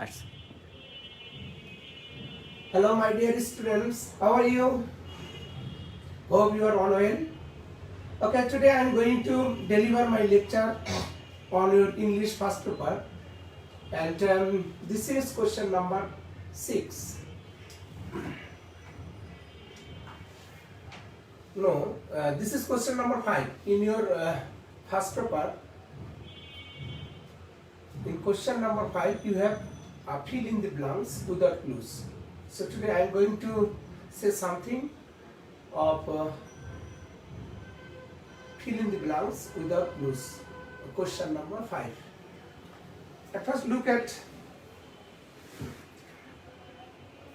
আচ্ছা। Hello, my dear students. How are you? Hope you are all well. Okay, today I am going to deliver my lecture on your English first paper, and this is question number 6. No, this is question number 5 in your first paper. In question number 5, you have fill in the blanks without clues. So today I am going to say something of fill in the blanks without clues. Question number 5. At first, look at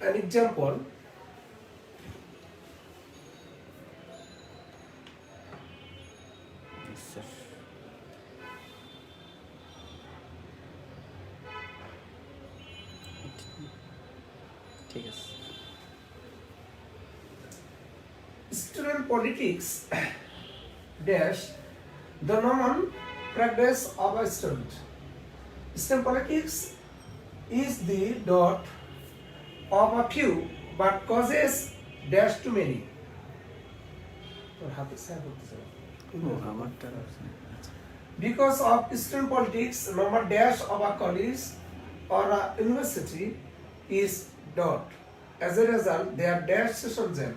an example. Yes, sir. ঠিক আছে। Student politics dash the normal progress of a student. Student politics is the dot of a few but causes dash to many. আমারটা Because of student politics, number dash of a college or a university is dot. As a result, they are dash session jam.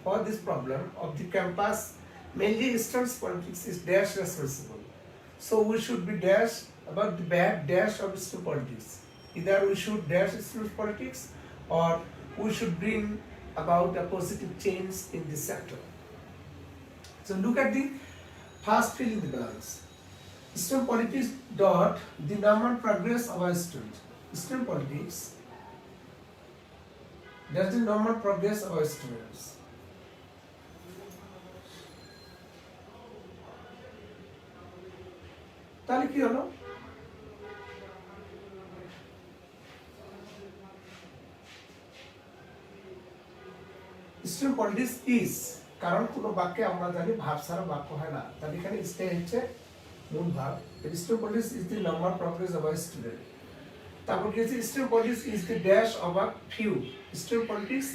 For this problem of the campus, mainly students politics is dash responsible. So we should be dash about the bad dash of student politics. Either we should dash student politics or we should bring about a positive change in this sector. So look at the first fill in the blanks. Student politics dot the normal progress of a student. Student politics, that's the normal progress of our students. তাহলে কি হলো? Student politics is, কারণ কোনো বাক্যে আমরা জানি ভাব ছাড়া বাক্য হয় না, তাহলে এখানে স্টে হচ্ছে মূল ভাব। Student politics is the normal progress of a student. তারপর কি হচ্ছে? Student politics is the dash of a few. Student politics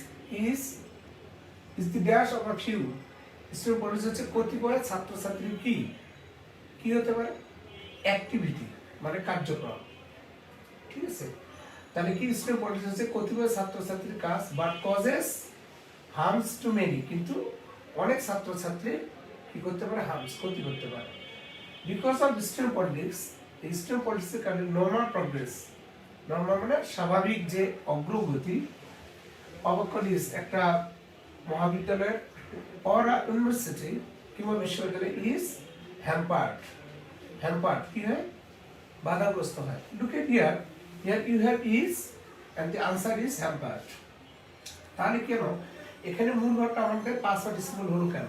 is the dash of a few. Student politics হচ্ছে কতিপয় ছাত্রছাত্রীর কি হতে পারে? অ্যাক্টিভিটি মানে কার্যক্রম। ঠিক আছে, তাহলে কি স্টুডেন্ট পলিটিক্স হচ্ছে কতিপয় ছাত্রছাত্রীর কাজ, but causes harms to many, কিন্তু অনেক ছাত্রছাত্রী কি করতে পারে? হার্মস, ক্ষতি করতে পারে। বিকজ অফ স্টুডেন্ট পলিটিক্স, এই স্টুডেন্ট পলিটিক্সের কারণে নর্মাল প্রগ্রেস, নর্মাল মানে স্বাভাবিক যে অগ্রগতি, অব কলেজ একটা মহাবিদ্যালয়ের অর ইউনিভার্সিটি কিংবা বিশ্ববিদ্যালয় ইজ হ্যাম্পার্ড। হ্যাম্পার্ড কি হয়? বাধাগ্রস্ত হয়। Look at here, here you have is and the answer is hampered. তাহলে কেন এখানে মূল ভাবটা আমাদের পাস্ট পার্টিসিপল হলো কেন?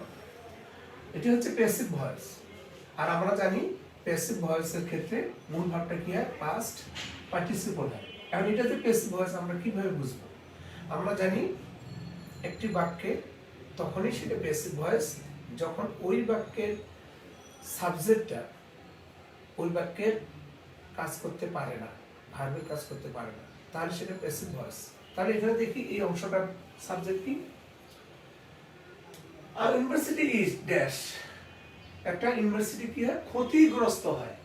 এটি হচ্ছে প্যাসিভ ভয়েস, আর আমরা জানি প্যাসিভ ভয়েসের ক্ষেত্রে মূল ভাবটা কি হয়? পাস্ট পার্টিসিপল হয়। এখন এটা যে প্যাসিভ ভয়েস আমরা কিভাবে বুঝবো? আমরা জানি একটি বাক্যে তখনই সেটা প্যাসিভ ভয়েস যখন ওই বাক্যের সাবজেক্টটা ওই বাক্যের কাজ করতে পারে না, ভার্বের কাজ করতে পারে না, তাহলে সেটা প্যাসিভ ভয়েস। তাহলে এখানে দেখি এই অংশটার সাবজেক্ট কি? আর ইউনিভার্সিটি ইজ ড্যাশ, একটা ইউনিভার্সিটি কি হয়? ক্ষতিগ্রস্ত হয়।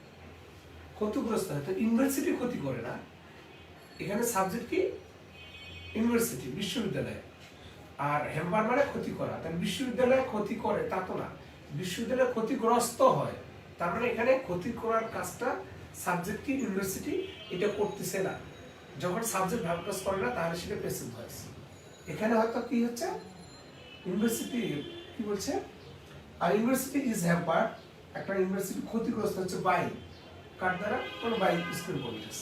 ক্ষতিগ্রস্ত হয়, তো ইউনিভার্সিটি ক্ষতি করে না, এখানে সাবজেক্ট কি? ইউনিভার্সিটি, বিশ্ববিদ্যালয়। আর হ্যাম্পার মানে ক্ষতি করা, তাহলে বিশ্ববিদ্যালয় ক্ষতি করে তা তো না, বিশ্ববিদ্যালয় ক্ষতিগ্রস্ত হয়। তার মানে এখানে ক্ষতি করার কাজটা সাবজেক্ট কি? ইউনিভার্সিটি, এটা করতেছে না। যখন সাবজেক্ট ভাব কাজ করে না তাহলে সেটা প্যাসিভ ভয়েস। এখানে হয়তো কি হচ্ছে? ইউনিভার্সিটি কি বলছে? আর ইউনিভার্সিটি ইজ হ্যাম্পার্ড, একটা ইউনিভার্সিটি ক্ষতিগ্রস্ত হচ্ছে বাই কার দ্বারা? কোনো বাই স্টুডেন্ট পলিটিক্স,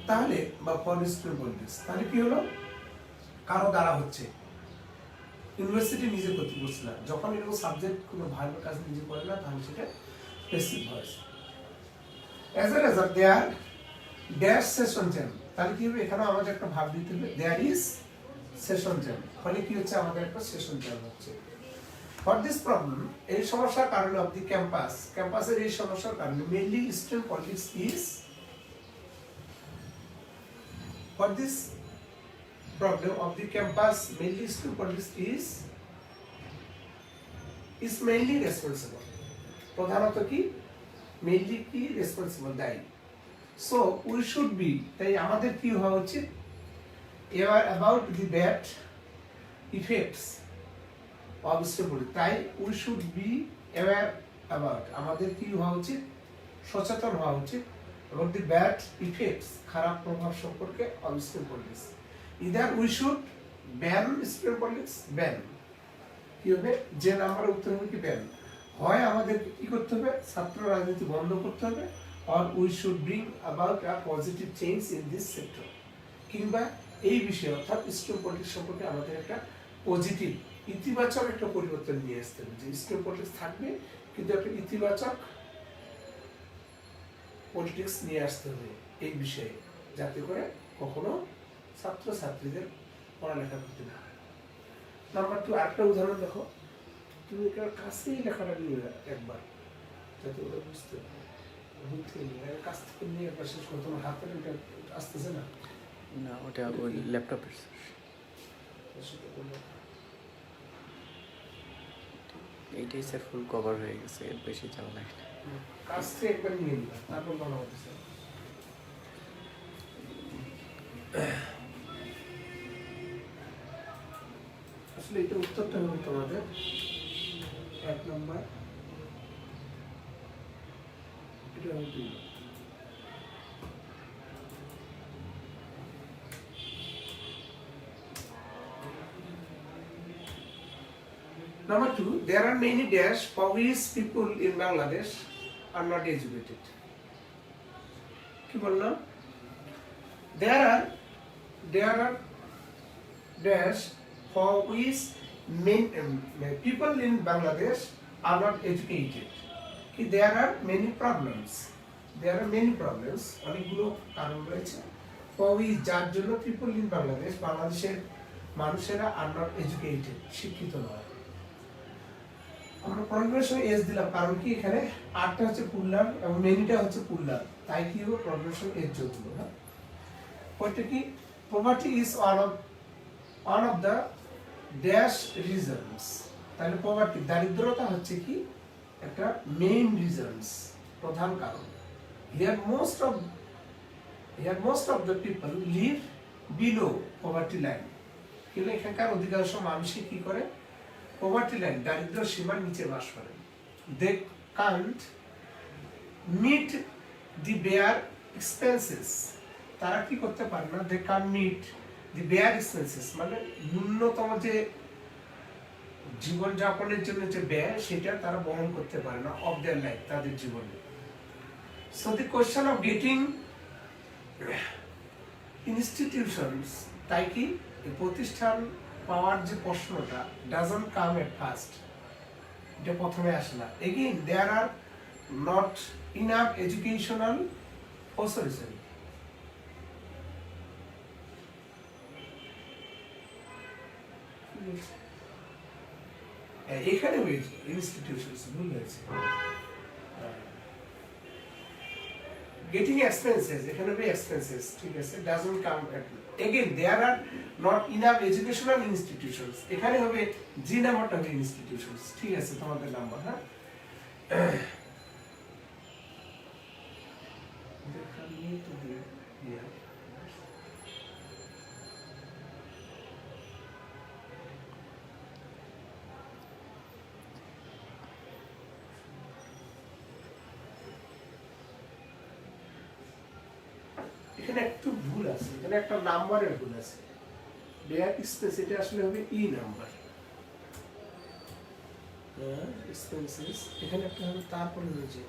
তাহলে বা ফর স্টুডেন্ট পলিটিক্স। তাহলে কি হলো? কারো দ্বারা হচ্ছে, ইউনিভার্সিটি নিজে ক্ষতি করছে না। যখন এরকম সাবজেক্ট কোনো ভার্বের কাজ নিজে করে না তাহলে সেটা passive voice. As a result their dash session jam, তাহলে কি হবে? এখানে আমাদের একটা ভাব দিতে হবে, দেয়ার ইজ সেশন জ্যাম, ফলে কি হচ্ছে? আমাদের একটা সেশন জ্যাম হচ্ছে। ফর দিস প্রবলেম, এই সমস্যার কারণে অফ দি ক্যাম্পাসের এই সমস্যার কারণে mainly student politics is For this problem of the campus, mainly student police is mainly responsible. প্রধানত কি মেইনলি কি রেসপন্সিবল দায়ী। সো উই শুড বি, তাই আমাদের কি হওয়া উচিত, aware about the bad effects of student, তাই we should be aware about, আমাদের কি হওয়া উচিত, সচেতন হওয়া উচিত about the bad effects, খারাপ প্রভাব সম্পর্কে of student politics. Either we should ban student politics, ban কি হবে, যে নাম্বার উত্তর হবে কি ban, হয় আমাদের কি করতে হবে, ছাত্র রাজনীতি বন্ধ করতে হবে, or we should bring about a positive change in this sector, কিংবা এই বিষয়ে অর্থাৎ স্টুডেন্ট পলিটিক্স সম্পর্কে আমাদের একটা পজিটিভ ইতিবাচক একটা পরিবর্তন নিয়ে আসতে হবে, যে স্টুডেন্ট পলিটিক্স থাকবে কিন্তু একটা ইতিবাচক পলিটিক্স নিয়ে আসতে হবে এই বিষয়ে, যাতে করে কখনো ছাত্র ছাত্রীদের পড়ালেখা করতে না হয়। নাম্বার 2, আরেকটা উদাহরণ দেখো, তুমি এটার কাছেই লেখাটা নিয়ে একবার, যাতে ওরা বুঝতে পারে, কাছ থেকে নিয়ে একবার শেষ করো, তোমার হাতের এটা আসতেছে না, না ওটা ওই ল্যাপটপের এইটাই স্যার ফুল কভার হয়ে গেছে, এর বেশি যাওয়া লাগে না। কাছ থেকে একবার নিয়ে নিবা, তারপর মনে হতেছে। আসলে এটা উত্তরটা হবে তোমাদের 1 নম্বর, এটা হবে 2 নম্বর। Number 2, there are many dash for which people in Bangladesh are not educated. কি বললাম? There are dash for which people in Bangladesh are not educated. কি there are many problems. There are many problems. অনেকগুলো কারণ রয়েছে। For which যার জন্য people in Bangladesh, বাংলাদেশের মানুষেরা are not educated, শিক্ষিত নয়। আমরা প্রগ্রেশন এজ দিলাম, কারণ কি এখানে আটটা হচ্ছে পুল্লার এবং মেনিটা হচ্ছে পুল্লার, তাই কি হবে প্রগ্রেশন এজ যোগ হলো। হ্যাঁ, ওইটা কি, poverty is one of the dash reasons, তাহলে পভার্টি দারিদ্রতা হচ্ছে কি একটা মেইন রিজনস, প্রধান কারণ। Here most of the people leave below poverty line, কিন্তু এখানকার অধিকাংশ মানুষই কি করে, পভার্টি লাইন দারিদ্র সীমার নিচে বাস করে। They can't meet the bare expenses, তারা কি করতে পারে না, they can't meet the bare expenses, মানে ন্যূনতম যে জীবনযাপনের জন্য যে ব্যয় সেটা তারা বহন করতে পারে না অফ দেয়ার লাইফ, তাদের জীবনে। So the question of getting institutions, তাই কি প্রতিষ্ঠান পাওয়ার যে প্রশ্নটা ডাজন্ট কাম এট ফার্স্ট, এটা প্রথমে আসে না। Again there are not enough educational, sorry এখানে হয়েছে ইনস্টিটিউশনস, ভুল হয়েছে, গেটিং এক্সপেন্সেস, এখানে হবে এক্সপেন্সেস, ঠিক আছে, doesn't come at, again there are not enough educational institutions, এখানে হবে জি নাম্বারটা হবে ইনস্টিটিউশনস, ঠিক আছে তোমাদের নাম্বার। হ্যাঁ, এখানে একটু ভুল আছে, এখানে একটা নাম্বারের ভুল আছে, ব্যাক স্পেস, এটা আসলে হবে ই নাম্বার, এক্সপেন্সেস এখানে একটা হবে, তারপরে হয়েছে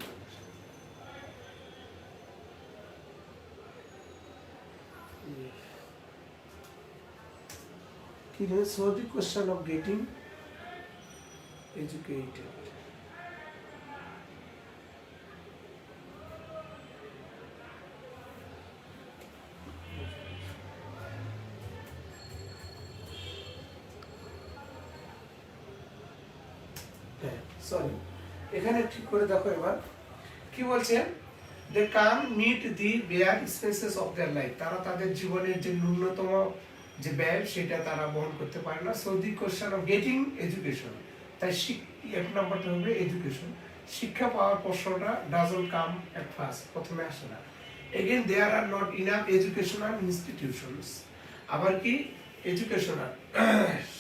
কি হবে, so the question of getting educated. Sorry, এখানে ঠিক করে দেখো এবার কি বলছে, they can't meet the bare expenses of their life. তারা তাদের জীবনের যে ন্যূনতম যে ব্যয় সেটা তারা বহন করতে পারে না। So the question of getting education, তাই এক নম্বরটা হবে এডুকেশন। শিক্ষা পাওয়ার প্রশ্নটা ডাজন্ট কাম এট ফার্স্ট, প্রথমে আসে না। Again there are not enough educational institutions, আবার কি এডুকেশনাল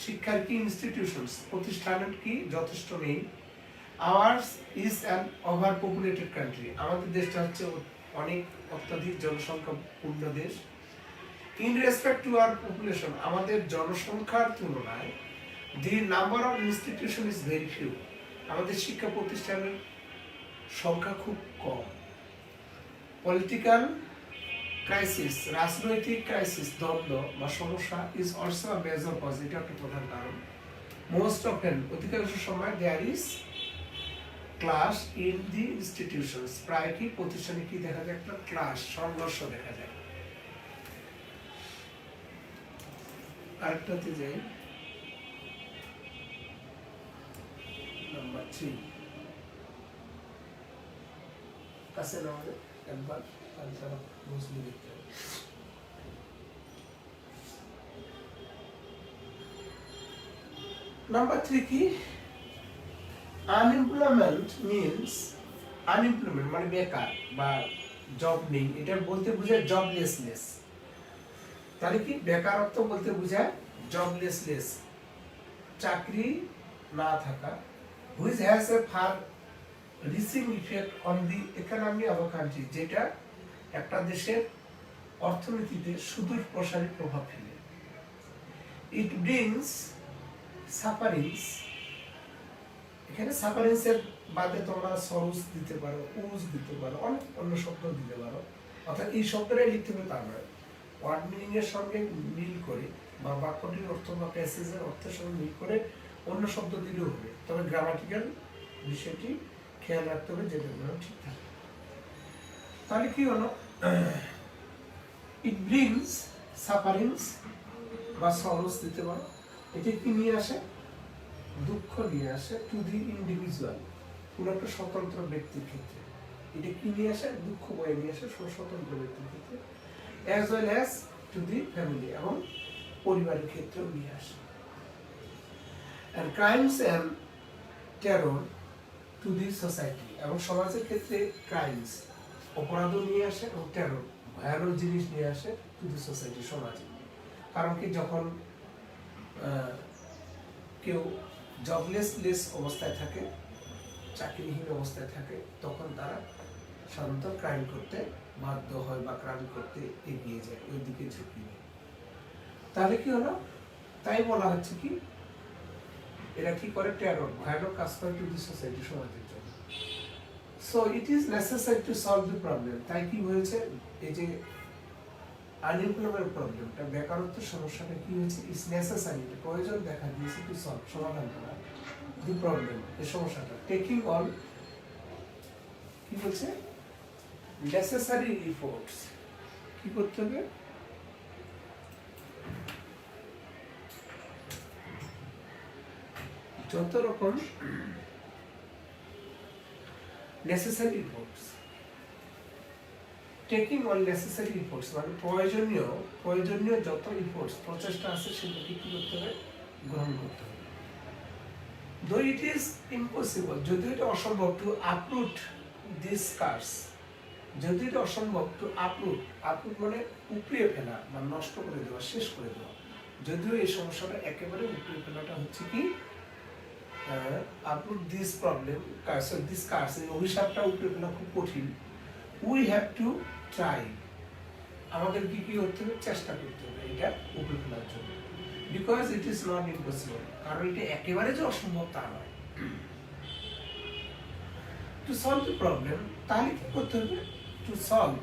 শিক্ষার কি ইনস্টিটিউশনস প্রতিষ্ঠানের কি যথেষ্ট নেই। Ours is an over populated country, আমাদের দেশটা হচ্ছে অনেক অত্যাধিক জনসংখ্যাপূর্ণ দেশ। In respect to our population, আমাদের জনসংখ্যার তুলনায় the number of institution is very few, আমাদের শিক্ষা প্রতিষ্ঠানের সংখ্যা খুব কম। পলিটিক্যাল ক্রাইসিস, রাজনৈতিক ক্রাইসিস, দ্বন্দ্ব বা সমস্যা is also a major cause, এটা একটা প্রধান কারণ। মোস্ট অফেন, অধিকাংশ সময় there is class in the institutions, প্রায় কি প্রতিষ্ঠানে কি দেখা যায়, একটা ক্লাস সংঘর্ষ দেখা যায়। আরেকটাতে যাই, নাম্বার 3 কাছে না হলে একবার তারা বুঝলে দেখতে হবে। নাম্বার 3 কি, আনএমপ্লয়মেন্ট মিনস, আনএমপ্লয়মেন্ট মানে বেকার বা জব নেই, এটা বলতে বোঝায় জবলেসনেস। তাহলে কি বেকারত্ব বলতে বোঝায় জবলেসনেস, চাকরি না থাকা, which has a far reaching effect on the economy of a country, যেটা একটা দেশের অর্থনীতিতে সুদূর প্রসারী প্রভাব ফেলে। It brings sufferings, এখানে সাফারিংস এর বাদে তোমরা সরুস দিতে পারো, উজ দিতে পারো, অনেক অন্য শব্দ দিতে পারো, অর্থাৎ এই শব্দটাই লিখতে হবে তা নয়, ওয়ার্ড মিনিং এর সঙ্গে মিল করে বা বাক্যটির অর্থ বা প্যাসেজের অর্থের সঙ্গে মিল করে অন্য শব্দ দিলেও হবে, তবে গ্রামাটিক্যাল বিষয়টি খেয়াল রাখতে হবে যেটা ঠিক থাকে। তাহলে কি হলো, ইট ব্রিংস সাফারিংস বা সরস দিতে পারো, এটা কি নিয়ে আসে, দুঃখ নিয়ে আসে, টু দি ইন্ডিভিজুয়াল, কোন একটা স্বতন্ত্র ব্যক্তির ক্ষেত্রে এটা কি নিয়ে আসে, দুঃখ বয়ে নিয়ে আসে স্বতন্ত্র ব্যক্তির ক্ষেত্রে, as well as to the family, এবং পরিবারের ক্ষেত্রেও নিয়ে আসে। and crimes and terror to the society, এবং সমাজের ক্ষেত্রে ক্রাইমস অপরাধও নিয়ে আসে এবং টেরর ভয়ানক জিনিস নিয়ে আসে টু দি সোসাইটি, সমাজে। কারণ কি যখন কেউ জবলেস অবস্থায় থাকে, চাকরিহীন অবস্থায় থাকে, তখন তারা সাধারণত ক্রাইম করতে বাধ্য হয় বা ক্রাইম করতে এগিয়ে যায়, ওই দিকে ঝুঁকি নেয়। তাহলে কি হলো, তাই বলা হচ্ছে কি এরা কি করে, টেরর ভয়ানক কাজ করে টু দি সোসাইটি, সমাজের জন্য। So it is necessary to solve the problem, তাই কি হয়েছে, এই যে আনএমপ্লয়মেন্ট প্রবলেমটা, বেকারত্বের সমস্যাটা কি হয়েছে, ইজ নেসেসারি, প্রয়োজন দেখা দিয়েছে টু সলভ, সমাধান করা দি প্রবলেম, এই সমস্যাটা। টেকিং অল কি বলছে, নেসেসারি এফোর্টস, কি করতে হবে, যত রকম necessary efforts, taking all necessary efforts মানে প্রয়োজনীয় যত এফোর্টস, প্রচেষ্টা আছে সেগুলোকে কি করতে হবে, গ্রহণ করতে হবে। দো ইট ইজ ইম্পসিবল, যদিও এটা অসম্ভব, টু আপরুট দিস কার্স, যদিও এটা অসম্ভব, টু আপরুট মানে উপড়িয়ে ফেলা বা নষ্ট করে দেওয়া, শেষ করে দেওয়া, যদিও এই সমস্যাটা একেবারে উপড়িয়ে ফেলাটা হচ্ছে কি, আপরুট দিস প্রবলেম, দিস কার্স, এই অভিশাপটা উপড়িয়ে ফেলা খুব কঠিন। উই হ্যাভ টু ট্রাই, আমাদের কি কি করতে হবে, চেষ্টা করতে হবে এটা উপড়ে ফেলার জন্য। Because it is not impossible, কারণ এটা একেবারে যে অসম্ভব তা নয়। টু সলভ দ্য প্রবলেম, তাহলে কি করতে হবে, টু সলভ,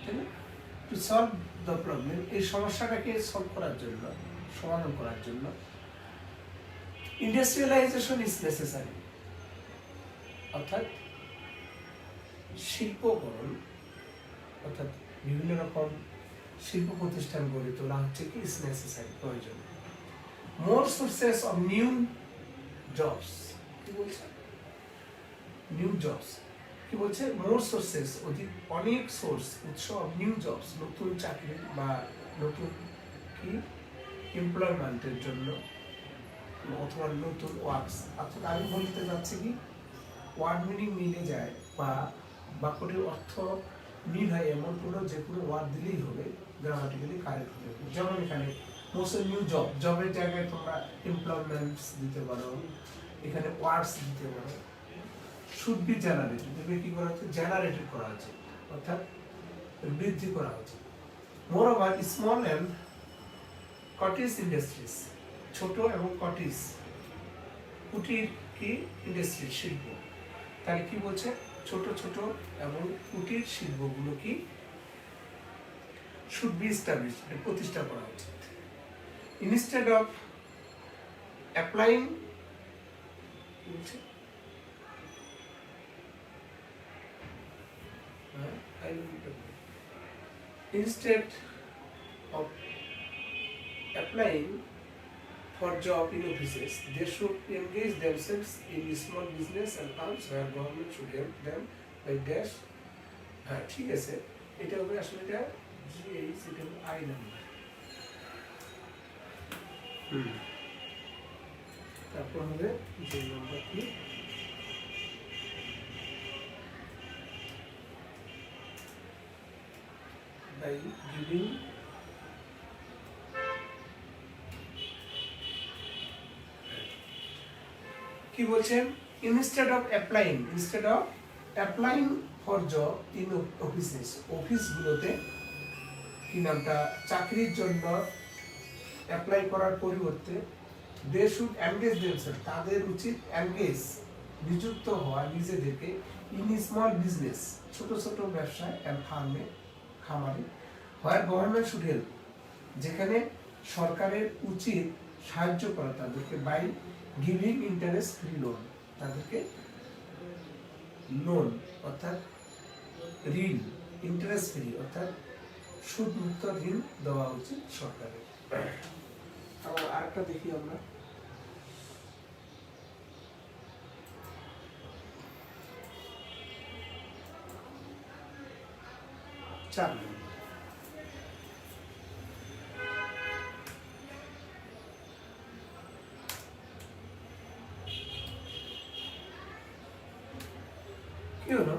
তাই না, টু সলভ দ্য প্রবলেম, এই সমস্যাটাকে সলভ করার জন্য, সমাধান করার জন্য, ইন্ডাস্ট্রিয়ালাইজেশন ইজ নেসেসারি, অর্থাৎ শিল্পকরণ, অর্থাৎ বিভিন্ন রকম শিল্প প্রতিষ্ঠান গড়ে তোলা হচ্ছে কি, ইজ নেসেসারি, প্রয়োজন। মোর সোর্সেস অফ নিউ জবস, কি বলছে, নিউ জবস, কি বলছে মোর সোর্সেস, অনেক সোর্স, উৎস অফ নিউ জবস, নতুন চাকরি বা নতুন কি এমপ্লয়মেন্টের জন্য অথবা নতুন ওয়ার্কস। অর্থাৎ আমি বলতে যাচ্ছি কি ওয়ার্ড মিনিং মিলে যায় বা বাক্যটির অর্থ মিল হয় এমন কোনো যে কোনো ওয়ার্ড দিলেই হবে, গ্রামাটিক্যালি কারেক্ট হবে। যেমন এখানে মোস্ট নিউ জব, জবের জায়গায় তোমরা এমপ্লয়মেন্টস দিতে পারো, এখানে ওয়ার্ডস দিতে পারো। শুড বি জেনারেটেড, এগুলো কি করা হচ্ছে জেনারেটেড করা হচ্ছে, অর্থাৎ বৃদ্ধি করা হচ্ছে। Moreover small and cottage industries, ছোট এবং কটেজ কুটির কি ইন্ডাস্ট্রি শিল্প, তাহলে কি বলছে ছোট ছোট এবং কুটির শিল্পগুলো কি শুড বি এস্টাবলিশ, প্রতিষ্ঠা করা উচিত। Instead of applying instead of applying for job in offices, they should engage themselves in small business and firms where government should help them by dash. হ্যাঁ ঠিক আছে, এটা হবে আসলে এটা GH, এটা হবে I নাম্বার। তারপর হবে যে নাম্বার কি by giving কি বলছেন instead of applying for job in offices, অফিসগুলোতে কি নামটা চাকরির জন্য অ্যাপ্লাই করার পরিবর্তে they should engage themselves, তাদের উচিত engage নিযুক্ত হওয়া নিজেদেরকে in small business, ছোট ছোট ব্যবসায় and ফার্মে খামারে, where government should help, যেখানে সরকারের উচিত সাহায্য করা তাদেরকে by giving interest free loan, তাদেরকে লোন অর্থাৎ ঋণ ইন্টারেস্ট ফ্রি অর্থাৎ সুদ মুক্ত ঋণ দেওয়া উচিত সরকারের। আরেকটা দেখি আমরা চার কি হলো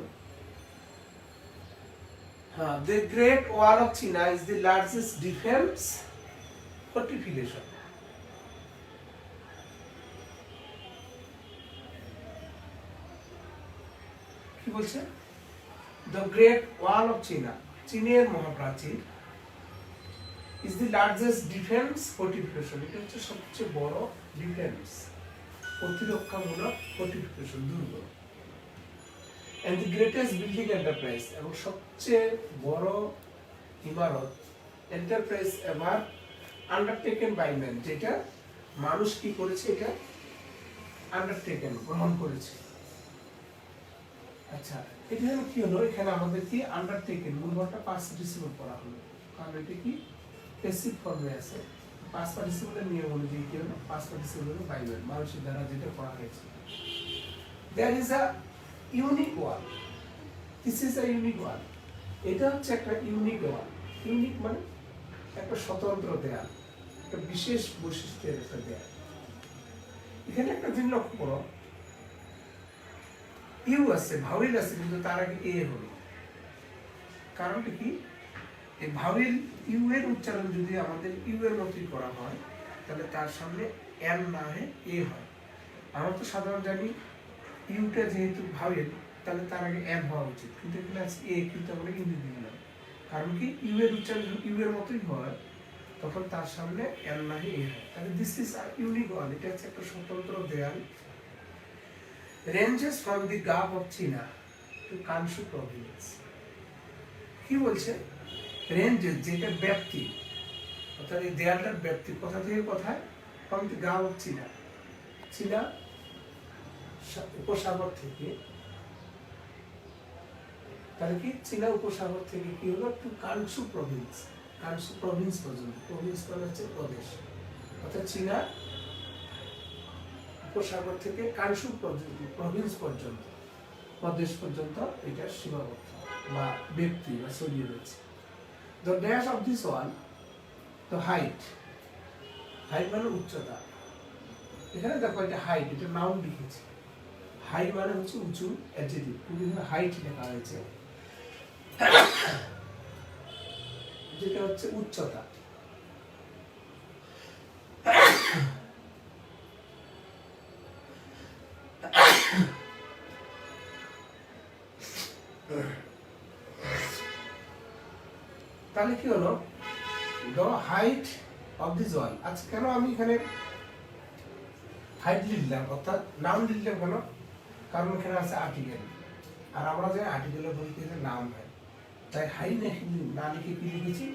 হ্যাঁ the Great Wall of China is the largest defense fortification, কি বলছে the Great Wall of China, চীনের মহাপ্রাচীর is the largest defense fortification, এটা হচ্ছে সবচেয়ে বড় ডিফেন্স প্রতিরক্ষামূলক ফর্টিফিকেশন দুর্গ, and the greatest building enterprise, এবং সবচেয়ে বড় ইমারত enterprise ever undertaken by man, যেটা মানুষ কি করেছে এটা আন্ডারটেকেন গ্রহণ করেছে। আচ্ছা এটা যেন কি হলো এখানে আমাদের কি আন্ডারটেকেন মূলভাবটা পাস্ট পার্টিসিপল করা হলো, কারণ এটা কি প্যাসিভ ফর্মে আছে। পাস্ট পার্টিসিপলের নিয়ম অনুযায়ী কি হলো পাস্ট পার্টিসিপল হলো বাই ম্যান, মানুষের দ্বারা যেটা করা হয়েছে। there is a unique wall, this is a unique wall, এটা হচ্ছে একটা ইউনিক ওয়াল। ইউনিক মানে একটা স্বতন্ত্র দেয়াল, একটা বিশেষ বৈশিষ্ট্যের একটা দেয়াল। এখানে একটা জিনিস লক্ষ্য করো, ইউ আছে ভাউয়েল আছে কিন্তু তার আগে এ হলো, কারণটা কি এই ভাউয়েল ইউ এর উচ্চারণ যদি আমাদের ইউ এর মতই করা হয় তাহলে তার সামনে এন না হয়ে এ হয়। আমরা তো সাধারণ জানি ইউটা যেহেতু ভাওয়েল তাহলে তার আগে এন হওয়া উচিত, কিন্তু এখানে আছে এ, কিন্তু আমরা ইংরেজি দিলাম, কারণ কি ইউ এর উচ্চারণ ইউ এর মতোই হয় তখন তার সামনে এন না এ হয়। তাহলে দিস ইজ ইউনিক ওয়াল, এটা হচ্ছে একটা স্বতন্ত্র দেয়াল। Ranges from the gov of চীনা টু কানসু প্রভিন্স, কি বলছে রেঞ্জেস যেটা ব্যাপ্তি, অর্থাৎ এই দেয়ালটার ব্যাপ্তি কোথা থেকে কোথায়, ফ্রম দি গাভ অফ চীনা, চীনা উপসাগর থেকে, তাহলে কি চীনা উপসাগর থেকে কি হলো to Kansu province, Kansu province পর্যন্ত, প্রভিন্স মানে হচ্ছে প্রদেশ, অর্থাৎ চীনা উপসাগর থেকে কানসু প্রভিন্স পর্যন্ত প্রদেশ পর্যন্ত এটা সীমাবদ্ধ বা ব্যক্তি বা ছড়িয়ে রয়েছে। The dash of this wall, the height মানে উচ্চতা। এখানে দেখো এটা হাইট, এটা নাউন লিখেছি। হাইট মানে হচ্ছে উঁচু, অ্যাডজেক্টিভ, কিন্তু এখানে হাইট লেখা হয়েছে যেটা হচ্ছে উচ্চতা। তাহলে কি হলো, the height of this wall। আচ্ছা কেন আমি এখানে হাইট লিখলাম অর্থাৎ নাউন লিখলাম কেন? কারণ এখানে আছে আর্টিকেল, আর আমরা জানি আর্টিকেলের বলতে গেলে নাউন হয়, তাই হাইট না লিখে কি লিখেছি,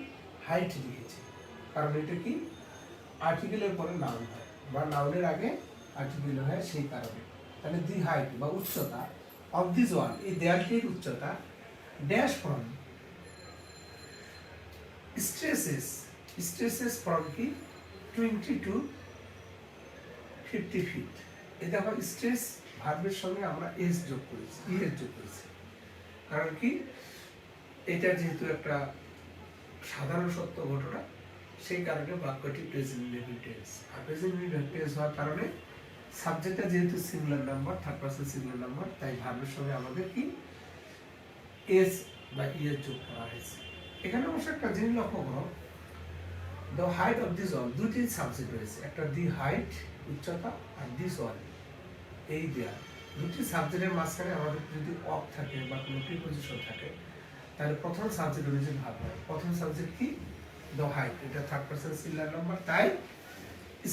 হাইট লিখেছি। কারণ এটা কি আর্টিকেলের পরে নাউন হয় বা নাউনের আগে আর্টিকেল হয়, সেই কারণে। তাহলে দি হাইট বা উচ্চতা অফ দিস ওয়াল, এই দেয়ালটির উচ্চতা, ড্যাশ ফ্রম স্ট্রেসেস ফ্রম কি 20 to 50 ফিট। এই দেখো স্ট্রেস ভার্বের সঙ্গে আমরা এস যোগ করেছি, ইএস যোগ করেছি। কারণ কি এটা যেহেতু একটা সাধারণ সত্য ঘটনা, সেই কারণে বাক্যটি প্রেজেন্ট ইনডেফিনিট টেন্স। আর প্রেজেন্ট ইনডেফিনিট টেন্স হওয়ার কারণে সাবজেক্টটা যেহেতু singular number, third person singular number, তাই ভার্বের সঙ্গে আমাদের কি এস বা ইএস যোগ করা হয়েছে। এখানে অবশ্য একটা জিনিস লক্ষ্য করো, দ্য হাইট অফ দিস ওয়াল, দুটি সাবজেক্ট রয়েছে, একটা দি হাইট উচ্চতা, আর দিস ওয়াল এই দেয়াল। দুটি সাবজেক্টের মাঝখানে আমাদের যদি অফ থাকে বা কোনো প্রিপজিশন থাকে, তাহলে প্রথম সাবজেক্ট অরিজিন ভাব হয়। প্রথম সাবজেক্ট কি, দ্য হাইট, এটা থার্ড পারসন সিঙ্গুলার নাম্বার, তাই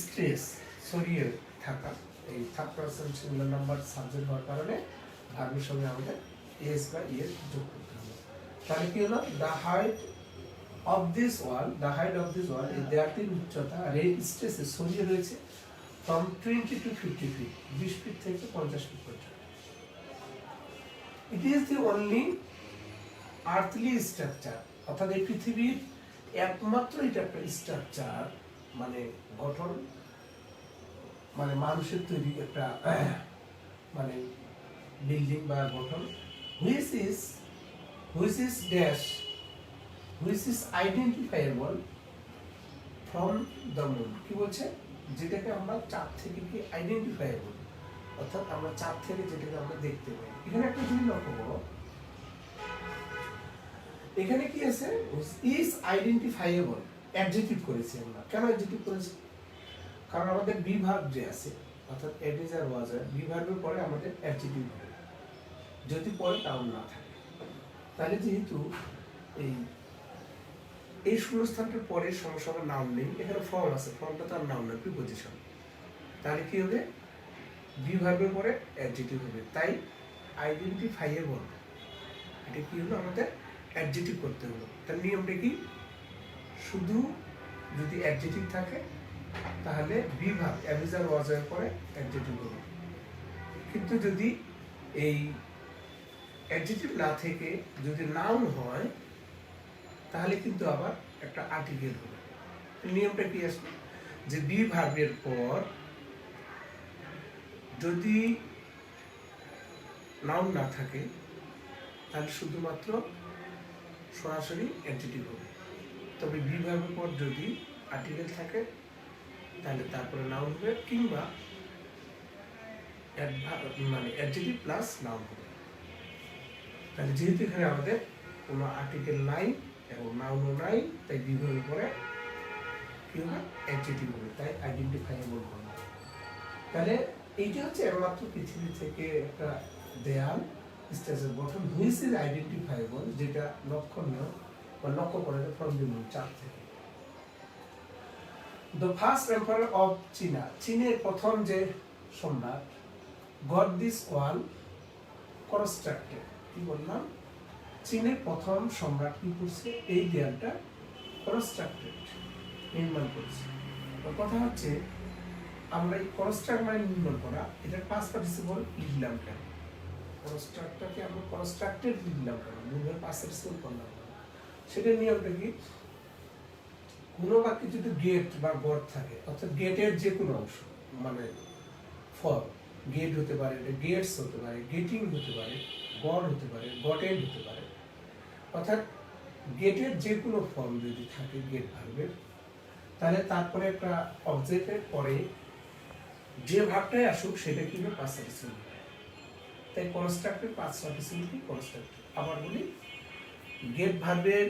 স্ট্রেস সরিয়ে থাকা, এই third person singular number subject হওয়ার কারণে ভার্বের সঙ্গে আমাদের এস বা ইএস যোগ করতে হবে। তাহলে কি হলো, the height of this wall, the height of this wall, এই দেয়ালটির উচ্চতা আর এই স্ট্রেসে সরিয়ে রয়েছে from 20 to 50 feet, 20 ফিট থেকে 50 ফিট পর্যন্ত। It is the only earthly structure, অর্থাৎ এই পৃথিবীর একমাত্র এটা একটা স্ট্রাকচার, মানে গঠন, মানে মানুষের তৈরি একটা মানে বিল্ডিং বা গঠন, which is dash, which is identifiable from the moon। কি বলছে, যেটাকে আমরা চাঁদ থেকে কি আইডেন্টিফাইবল, অর্থাৎ আমরা চাঁদ থেকে যেটাকে আমরা দেখতে পাই। এখানে একটা জিনিস লক্ষ্য করো, এখানে কি আছে, ইজ আইডেন্টিফাইবল, অ্যাডজেক্টিভ করেছি আমরা। কেন অ্যাডজেক্টিভ করেছি? কারণ আমাদের বি ভার্ব যে আছে, অর্থাৎ এট ইজ আর ওয়াজ, বি ভার্বের পরে আমাদের অ্যাডজেক্টিভ হবে যদি পরে নাউন না থাকে। তাহলে যেহেতু এই শূন্যস্থানটার পরে সমস্যা নাউন নেই, এখানে ফর্ম আছে, ফর্মটা তার নাউন না, প্রিপজিশন। তাহলে কি হবে, বি ভার্বের পরে অ্যাডজেক্টিভ হবে, তাই আইডেন্টিফাইয়েবল, এটা কি হলো, আমাদের অ্যাডজেক্টিভ করতে হলো। তার নিয়মটা কি, শুধু যদি অ্যাডজেক্টিভ থাকে তাহলে বি ভার্ব অ্যাভিজ আর ওয়াজ এর পরে অ্যাডজেক্টিভ হবে, কিন্তু যদি এই অ্যাডজেক্টিভ না থেকে যদি নাউন হয় তাহলে কিন্তু আবার একটা আর্টিকেল হবে। নিয়মটা কি আসবে, যে বি ভার্বের পর যদি নাউন না থাকে তাহলে শুধুমাত্র সরাসরি অ্যাডজেক্টিভ হবে, তবে বি ভার্বের পর যদি আর্টিকেল থাকে তাহলে তারপরে নাউন হবে, কিংবা মানে অ্যাডজেক্টিভ প্লাস নাউন হবে। তাহলে যেহেতু এখানে আমাদের কোনো আর্টিকেল নাই এবং নাউনও নাই, তাই বি ভার্বের পরে কি হবে, অ্যাডজেক্টিভ হবে, তাই আইডেন্টিফাইয়েবল হবে। তাহলে এইটা হচ্ছে একমাত্র পৃথিবী থেকে একটা দেয়াল স্ট্রাকচার গঠন, হুইচ ইজ আইডেন্টিফাইয়েবল, যেটা লক্ষণীয় বা লক্ষ্য করা যায় ফ্রম দি মুন, চাঁদ থেকে। দ্য ফার্স্ট এম্পারার অফ চীনা, চীনের প্রথম যে সম্রাট, গট দিস ওয়াল কনস্ট্রাক্টেড, কি বললাম, চীনের প্রথম সম্রাট কি করছে, এই দেয়ালটা কনস্ট্রাক্টেড, নির্মাণ করেছে। কথা হচ্ছে আমরা এই কনস্ট্রাক্ট মানে নির্মাণ করা, এটার পাস্ট পার্টিসিপল লিখলাম কেন, কনস্ট্রাক্টটাকে আমরা কনস্ট্রাক্টেড লিখলাম কেন, মুভের পাস্ট পার্টিসিপল করলাম কেন, সেটার নিয়মটা কি, কোনো বাক্যে যদি গেট বা গড় থাকে, অর্থাৎ গেটের যে কোনো অংশ, মানে ফর গেট হতে পারে, গেটস হতে পারে, গেটিং হতে পারে, গড হতে পারে, গটেড হতে পারে। অর্থাৎ গেটের যে কোনো ফর্ম যদি থাকে গেট ভার্বের, তাহলে তারপরে একটা অবজেক্টের পরে যে ভার্বটাই আসুক সেটা কি হবে পাস্ট পার্টিসিপল। তাই কনস্ট্রাক্টের পাস্ট পার্টিসিপল কি কনস্ট্রাক্ট। আবার বলি, গেট ভার্বের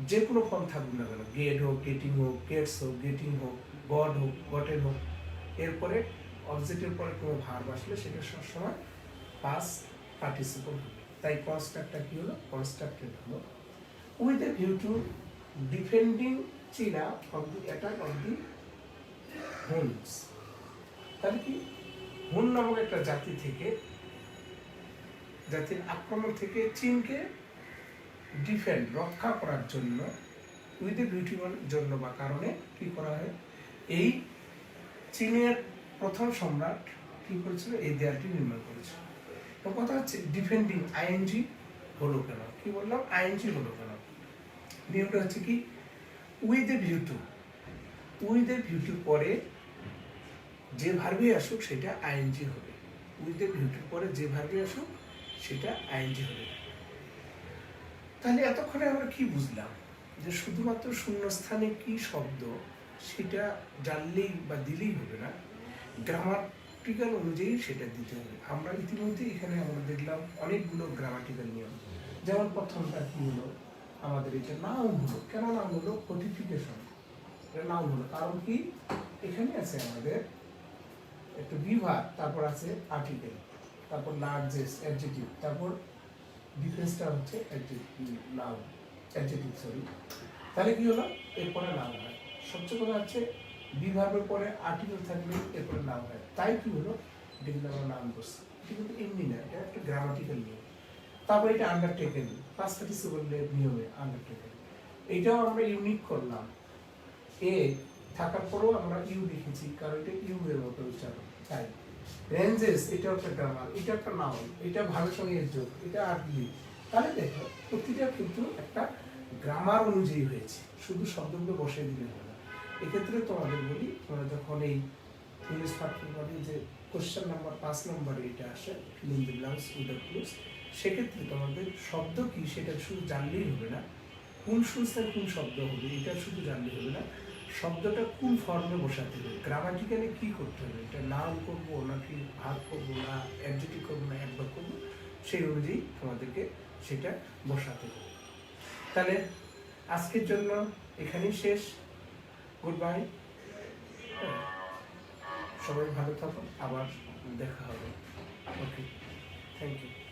যে কোনো ফর্ম থাকুক না কেন, গেট হোক, গেটিং হোক, গেটস হোক, গেটিং হোক, গড হোক, গটেড হোক, এরপরে অবজেক্টের পরে কোনো ভার্ব আসলে সেটা সবসময় পাস্ট পার্টিসিপল হবে। তাই কনস্ট্রাক্টটা কি হলো, কনস্ট্রাক্টেড হলো with a view to defending China from the attack of the Huns. তাহলে কি, হুন নামক একটা জাতি থেকে, জাতির আক্রমণ থেকে চীনকে ডিফেন্ড রক্ষা করার জন্য, উইথ এ বিউটিফুল জন্য বা কারণে কি করা হয়, এই চীনের প্রথম সম্রাট কি করেছিল, এই দেয়ালটি নির্মাণ করেছিল। তো কথা হচ্ছে ডিফেন্ডিং আইএনজি হলো কেন, কি বললাম আইএনজি হলো কেন, নিয়মটা হচ্ছে কি with a view two, with a view two পরে যে ভার্বই আসুক সেটা আইএনজি হবে। উইথ এ ভিউ টু পরে যে ভার্বই আসুক সেটা আইএনজি হবে। তাহলে এতক্ষণে আমরা কি বুঝলাম, যে শুধুমাত্র শূন্যস্থানে কি শব্দ সেটা জানলেই বা দিলেই হবে না, গ্রামাটিক্যাল অনুযায়ী সেটা দিতে হবে। আমরা ইতিমধ্যে এখানে আমরা দেখলাম অনেকগুলো গ্রামাটিক্যাল নিয়ম। যেমন প্রথমটা কি হলো, আমাদের এটা নাউন হলো। কেন নাউন হলো, কোডিফিকেশন। এটা নাউন হলো কারণ কি, এখানে আছে আমাদের একটা বিভাগ, তারপর আছে আর্টিকেল, তারপর লার্জেস্ট অ্যাডজেক্টিভ, তারপর ডিফেন্সটা হচ্ছে নাউন, অ্যাডজেক্টিভ সরি। তাহলে কি হলো, এরপরে নাউন হয়। সবচেয়ে কথা হচ্ছে বিভাগের পরে আর্টিকেল থাকলে এরপরে নাউন হয়। তাই কি হলো, এটা কিন্তু আমরা নাউন করছি। এটা কিন্তু এমনি না, এটা একটা গ্রামাটিক্যাল নিয়ম। তারপর এটা আন্ডারটেকেন, পাস্ট পার্টিসিপলের নিয়মে আন্ডারটেকেন। এইটাও আমরা ইউনিক করলাম, এ থাকার পরেও আমরা ইউ লিখেছি কারণ এটা ইউ এর মতো উচ্চারণ। তাই রেঞ্জেস, এটা একটা গ্রামার, এটা একটা নাউন, এটা ভাবের সঙ্গে এর যোগ, এটা আর্টলি। তাহলে দেখো প্রতিটা কিন্তু একটা গ্রামার অনুযায়ী হয়েছে, শুধু শব্দগুলো বসিয়ে দিলে হবে না। এক্ষেত্রে তোমাদের বলি, তোমরা যখন এই ইংলিশ পাঠ্যক্রমে যে কোশ্চেন নাম্বার 5 নম্বরে এটা আসে, fill in the blanks with the clues, সেক্ষেত্রে তোমাদের শব্দ কি সেটা শুধু জানলেই হবে না, কোন সংস্থায় কোন শব্দ হবে এটা শুধু জানলেই হবে না, শব্দটা কোন ফর্মে বসাতে হবে, গ্রামাটিক্যালি কি করতে হবে, এটা নাউন করবো নাকি ভার্ব করবো না অ্যাডজেক্টিভ করবো না অ্যাডভার্ব করবো, সেই অনুযায়ী তোমাদেরকে সেটা বসাতে হবে। তাহলে আজকের জন্য এখানেই শেষ। গুড বাই, সবাই ভালো থাকুন, আবার দেখা হবে। ওকে, থ্যাংক ইউ।